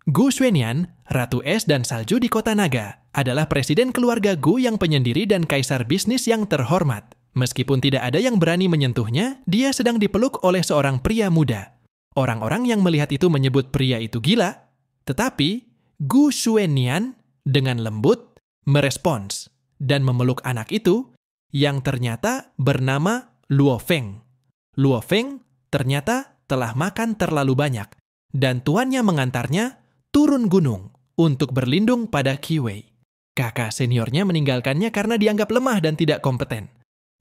Gu Xuenian, Ratu Es dan Salju di Kota Naga, adalah presiden keluarga Gu yang penyendiri dan kaisar bisnis yang terhormat. Meskipun tidak ada yang berani menyentuhnya, dia sedang dipeluk oleh seorang pria muda. Orang-orang yang melihat itu menyebut pria itu gila, tetapi Gu Xuenian dengan lembut merespons dan memeluk anak itu yang ternyata bernama Luo Feng. Luo Feng ternyata telah makan terlalu banyak dan tuannya mengantarnya turun gunung untuk berlindung pada Qi Wei. Kakak seniornya meninggalkannya karena dianggap lemah dan tidak kompeten.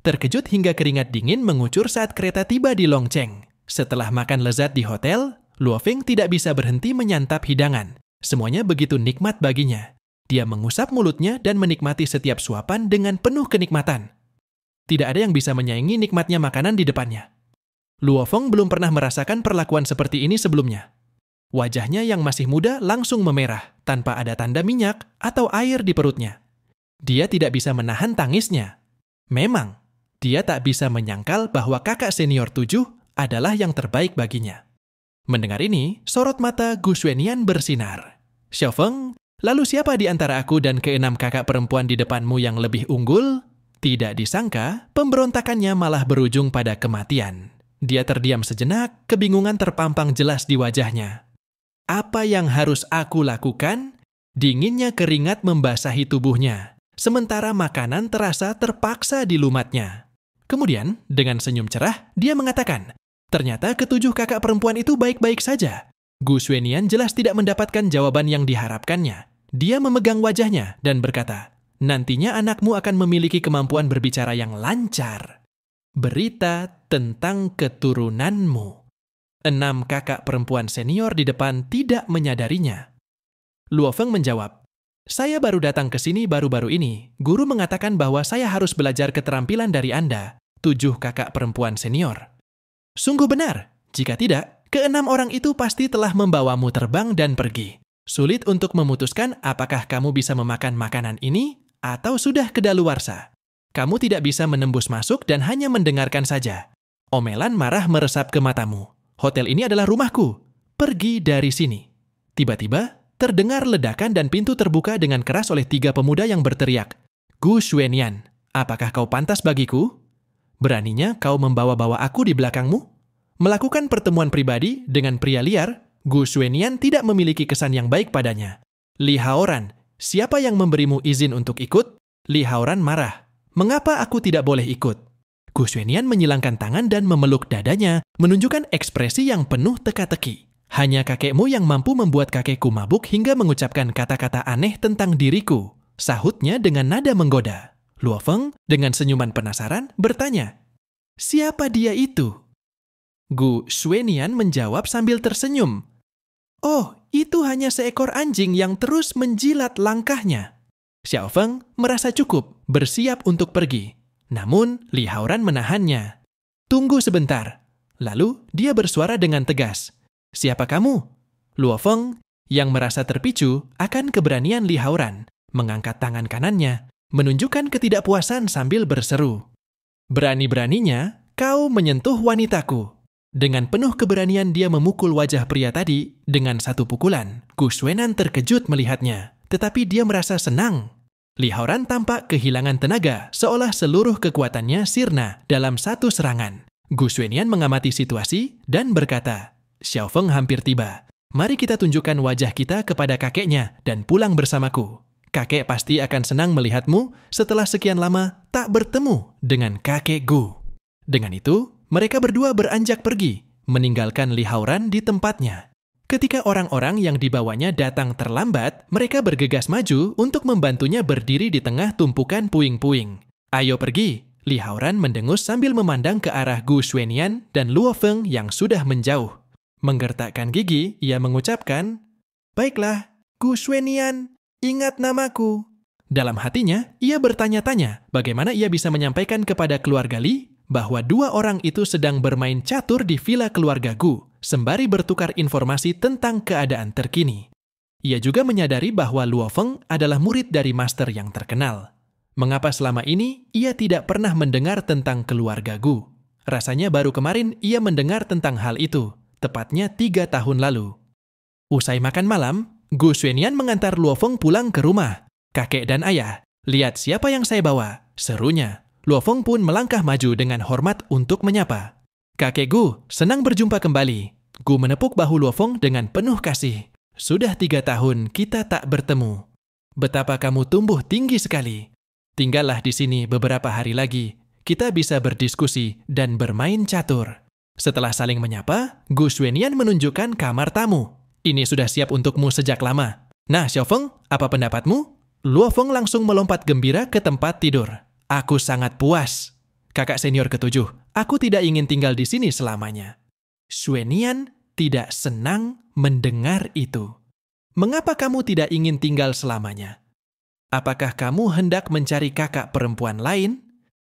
Terkejut hingga keringat dingin mengucur saat kereta tiba di Longcheng. Setelah makan lezat di hotel, Luo Feng tidak bisa berhenti menyantap hidangan. Semuanya begitu nikmat baginya. Dia mengusap mulutnya dan menikmati setiap suapan dengan penuh kenikmatan. Tidak ada yang bisa menyaingi nikmatnya makanan di depannya. Luo Feng belum pernah merasakan perlakuan seperti ini sebelumnya. Wajahnya yang masih muda langsung memerah, tanpa ada tanda minyak atau air di perutnya. Dia tidak bisa menahan tangisnya. Memang, dia tak bisa menyangkal bahwa kakak senior 7 adalah yang terbaik baginya. Mendengar ini, sorot mata Gu Xuenian bersinar. Xiao Feng, lalu siapa di antara aku dan keenam kakak perempuan di depanmu yang lebih unggul? Tidak disangka, pemberontakannya malah berujung pada kematian. Dia terdiam sejenak, kebingungan terpampang jelas di wajahnya. Apa yang harus aku lakukan? Dinginnya keringat membasahi tubuhnya, sementara makanan terasa terpaksa dilumatnya. Kemudian, dengan senyum cerah, dia mengatakan, ternyata ketujuh kakak perempuan itu baik-baik saja. Gu Xuenian jelas tidak mendapatkan jawaban yang diharapkannya. Dia memegang wajahnya dan berkata, nantinya anakmu akan memiliki kemampuan berbicara yang lancar. Berita tentang keturunanmu. 6 kakak perempuan senior di depan tidak menyadarinya. Luo Feng menjawab, saya baru datang ke sini baru-baru ini. Guru mengatakan bahwa saya harus belajar keterampilan dari Anda, 7 kakak perempuan senior. Sungguh benar. Jika tidak, ke-6 orang itu pasti telah membawamu terbang dan pergi. Sulit untuk memutuskan apakah kamu bisa memakan makanan ini atau sudah kedaluarsa. Kamu tidak bisa menembus masuk dan hanya mendengarkan saja. Omelan marah meresap ke matamu. Hotel ini adalah rumahku. Pergi dari sini. Tiba-tiba, terdengar ledakan dan pintu terbuka dengan keras oleh 3 pemuda yang berteriak, Gu Xuenian, apakah kau pantas bagiku? Beraninya kau membawa-bawa aku di belakangmu? Melakukan pertemuan pribadi dengan pria liar, Gu Xuenian tidak memiliki kesan yang baik padanya. Li Haoran, siapa yang memberimu izin untuk ikut? Li Haoran marah. Mengapa aku tidak boleh ikut? Gu Xuenian menyilangkan tangan dan memeluk dadanya, menunjukkan ekspresi yang penuh teka-teki. Hanya kakekmu yang mampu membuat kakekku mabuk hingga mengucapkan kata-kata aneh tentang diriku, sahutnya dengan nada menggoda. Luo Feng, dengan senyuman penasaran, bertanya, siapa dia itu? Gu Xuenian menjawab sambil tersenyum. Oh, itu hanya seekor anjing yang terus menjilat langkahnya. Xiao Feng merasa cukup, bersiap untuk pergi. Namun, Li Haoran menahannya. Tunggu sebentar. Lalu, dia bersuara dengan tegas. Siapa kamu? Luo Feng, yang merasa terpicu akan keberanian Li Haoran, mengangkat tangan kanannya, menunjukkan ketidakpuasan sambil berseru. Berani-beraninya, kau menyentuh wanitaku. Dengan penuh keberanian dia memukul wajah pria tadi dengan satu pukulan. Gu Xuenian terkejut melihatnya, tetapi dia merasa senang. Li Haoran tampak kehilangan tenaga, seolah seluruh kekuatannya sirna dalam satu serangan. Gu Xuenian mengamati situasi dan berkata, Xiao Feng hampir tiba. Mari kita tunjukkan wajah kita kepada kakeknya dan pulang bersamaku. Kakek pasti akan senang melihatmu setelah sekian lama tak bertemu dengan kakek Gu. Dengan itu, mereka berdua beranjak pergi, meninggalkan Li Haoran di tempatnya. Ketika orang-orang yang dibawanya datang terlambat, mereka bergegas maju untuk membantunya berdiri di tengah tumpukan puing-puing. Ayo pergi, Li Haoran mendengus sambil memandang ke arah Gu Xuenian dan Luo Feng yang sudah menjauh. Menggertakkan gigi, ia mengucapkan, baiklah, Gu Xuenian, ingat namaku. Dalam hatinya, ia bertanya-tanya bagaimana ia bisa menyampaikan kepada keluarga Li bahwa 2 orang itu sedang bermain catur di villa keluarga Gu, sembari bertukar informasi tentang keadaan terkini. Ia juga menyadari bahwa Luo Feng adalah murid dari master yang terkenal. Mengapa selama ini ia tidak pernah mendengar tentang keluarga Gu? Rasanya baru kemarin ia mendengar tentang hal itu, tepatnya 3 tahun lalu. Usai makan malam, Gu Xuanian mengantar Luo Feng pulang ke rumah. Kakek dan ayah, lihat siapa yang saya bawa, serunya. Luo Feng pun melangkah maju dengan hormat untuk menyapa. Kakek Gu, senang berjumpa kembali. Gu menepuk bahu Luo Feng dengan penuh kasih. Sudah 3 tahun kita tak bertemu. Betapa kamu tumbuh tinggi sekali. Tinggallah di sini beberapa hari lagi. Kita bisa berdiskusi dan bermain catur. Setelah saling menyapa, Gu Xuanian menunjukkan kamar tamu. Ini sudah siap untukmu sejak lama. Nah, Xiao Feng, apa pendapatmu? Luo Feng langsung melompat gembira ke tempat tidur. Aku sangat puas. Kakak senior ketujuh, aku tidak ingin tinggal di sini selamanya. Xuanian tidak senang mendengar itu. Mengapa kamu tidak ingin tinggal selamanya? Apakah kamu hendak mencari kakak perempuan lain?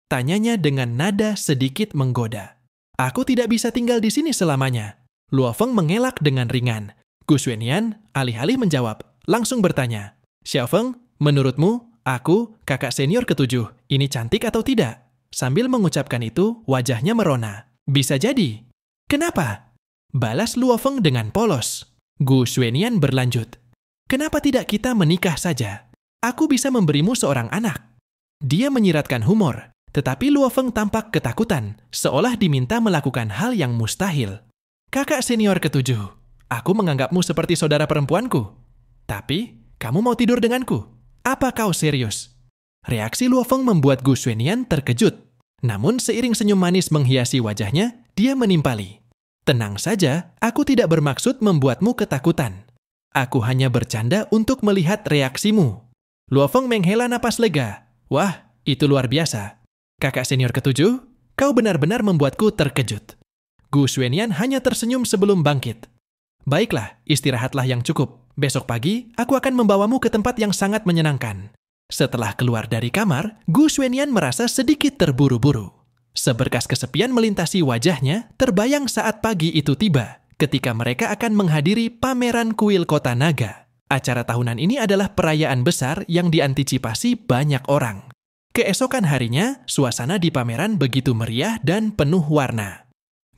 Tanyanya dengan nada sedikit menggoda. Aku tidak bisa tinggal di sini selamanya. Luo Feng mengelak dengan ringan. Gu Xuanian alih-alih menjawab, langsung bertanya, Xiao Feng, menurutmu, aku, kakak senior ketujuh, ini cantik atau tidak? Sambil mengucapkan itu, wajahnya merona. Bisa jadi. Kenapa? Balas Luo Feng dengan polos. Gu Xuanian berlanjut. Kenapa tidak kita menikah saja? Aku bisa memberimu seorang anak. Dia menyiratkan humor, tetapi Luo Feng tampak ketakutan, seolah diminta melakukan hal yang mustahil. Kakak senior ketujuh, aku menganggapmu seperti saudara perempuanku. Tapi, kamu mau tidur denganku? Apa kau serius? Reaksi Luo Feng membuat Gu Xuanian terkejut. Namun seiring senyum manis menghiasi wajahnya, dia menimpali. Tenang saja, aku tidak bermaksud membuatmu ketakutan. Aku hanya bercanda untuk melihat reaksimu. Luo Feng menghela napas lega. Wah, itu luar biasa. Kakak senior ketujuh, kau benar-benar membuatku terkejut. Gu Xuanian hanya tersenyum sebelum bangkit. Baiklah, istirahatlah yang cukup. Besok pagi, aku akan membawamu ke tempat yang sangat menyenangkan. Setelah keluar dari kamar, Gu Xuanian merasa sedikit terburu-buru. Seberkas kesepian melintasi wajahnya, terbayang saat pagi itu tiba, ketika mereka akan menghadiri pameran kuil Kota Naga. Acara tahunan ini adalah perayaan besar yang diantisipasi banyak orang. Keesokan harinya, suasana di pameran begitu meriah dan penuh warna.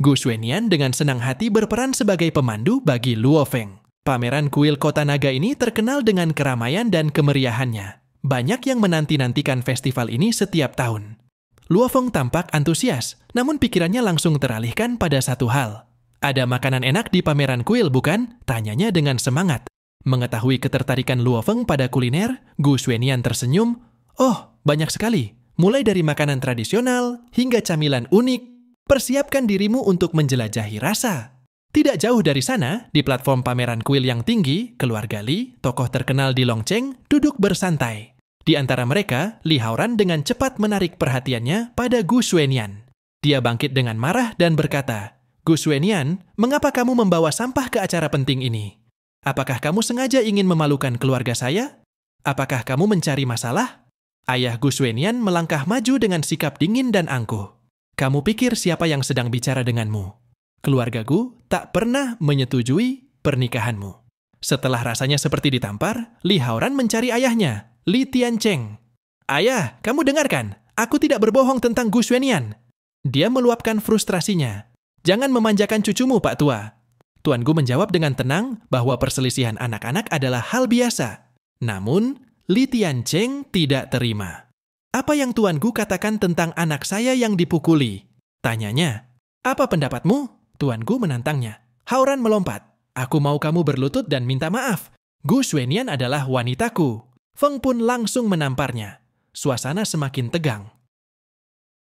Gu Xuanian dengan senang hati berperan sebagai pemandu bagi Luo Feng. Pameran kuil Kota Naga ini terkenal dengan keramaian dan kemeriahannya. Banyak yang menanti-nantikan festival ini setiap tahun. Luo Feng tampak antusias, namun pikirannya langsung teralihkan pada satu hal. Ada makanan enak di pameran kuil, bukan? Tanyanya dengan semangat. Mengetahui ketertarikan Luo Feng pada kuliner, Gu Xuanian tersenyum. Oh, banyak sekali. Mulai dari makanan tradisional hingga camilan unik. Persiapkan dirimu untuk menjelajahi rasa. Tidak jauh dari sana, di platform pameran kuil yang tinggi, keluarga Li, tokoh terkenal di Longcheng, duduk bersantai. Di antara mereka, Li Haoran dengan cepat menarik perhatiannya pada Gu Xuanian. Dia bangkit dengan marah dan berkata, Gu Xuanian, mengapa kamu membawa sampah ke acara penting ini? Apakah kamu sengaja ingin memalukan keluarga saya? Apakah kamu mencari masalah? Ayah Gu Xuanian melangkah maju dengan sikap dingin dan angkuh. Kamu pikir siapa yang sedang bicara denganmu? Keluarga Gu tak pernah menyetujui pernikahanmu. Setelah rasanya seperti ditampar, Li Haoran mencari ayahnya, Li Tiancheng. Ayah, kamu dengarkan, aku tidak berbohong tentang Gu Xuanian. Dia meluapkan frustrasinya. Jangan memanjakan cucumu, Pak Tua. Tuan Gu menjawab dengan tenang bahwa perselisihan anak-anak adalah hal biasa. Namun, Li Tiancheng tidak terima. Apa yang Tuan Gu katakan tentang anak saya yang dipukuli? Tanyanya. Apa pendapatmu? Tuan Gu menantangnya. Haoran melompat. Aku mau kamu berlutut dan minta maaf. Gu Xuanian adalah wanitaku. Feng pun langsung menamparnya. Suasana semakin tegang.